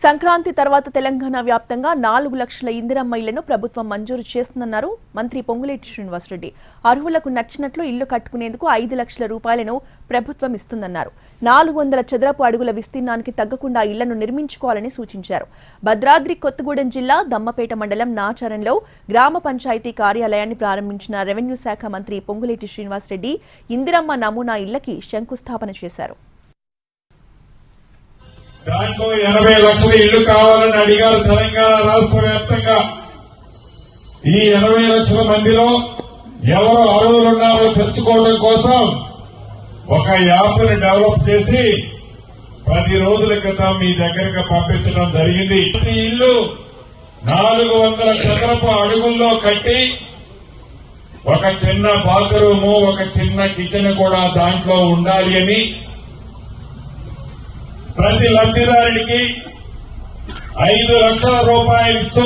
సంక్రాంతి తర్వాత తెలంగాణ వ్యాప్తంగా 4 లక్షల ఇందిరమ్మ ఇళ్లను ప్రభుత్వం మంజూరు చేస్తుందన్నారు మంత్రి పొంగులేటి శ్రీనివాసరెడ్డి. అర్హులకు నచ్చినట్లు ఇల్లు కట్టుకునేందుకు 5 లక్షల రూపాయలను ప్రభుత్వం ఇస్తుందన్నారు. 400 చదరపు అడుగుల విస్తీర్ణానికి తగ్గకుండా ఇళ్లను నిర్మించుకోవాలని సూచించారు. భద్రాద్రి కొత్తగూడెం జిల్లా దమ్మపేట మండలం నాచారంలో గ్రామ పంచాయతీ కార్యాలయాన్ని ప్రారంభించిన రెవెన్యూ శాఖ మంత్రి పొంగులేటి శ్రీనివాసరెడ్డి ఇందిరమ్మ నమూనా ఇళ్లకి శంకుస్థాపన చేశారు. దాంట్లో 80 లక్షల ఇళ్లు కావాలని అడిగారు తెలంగాణ రాష్ట్ర వ్యాప్తంగా. ఈ 80 లక్షల మందిలో ఎవరు అర్హులున్నారో తెలుసుకోవడం కోసం ఒక యాప్ను డెవలప్ చేసి 10 రోజుల క్రితం మీ దగ్గరకు పంపించడం జరిగింది. ఈ ఇల్లు 400 చదరపు అడుగుల్లో కట్టి ఒక చిన్న బాత్రూము, ఒక చిన్న కిచెన్ కూడా దాంట్లో ఉండాలి అని ప్రతి లబ్ధిదారుడికి 5 లక్షల రూపాయలు ఇస్తూ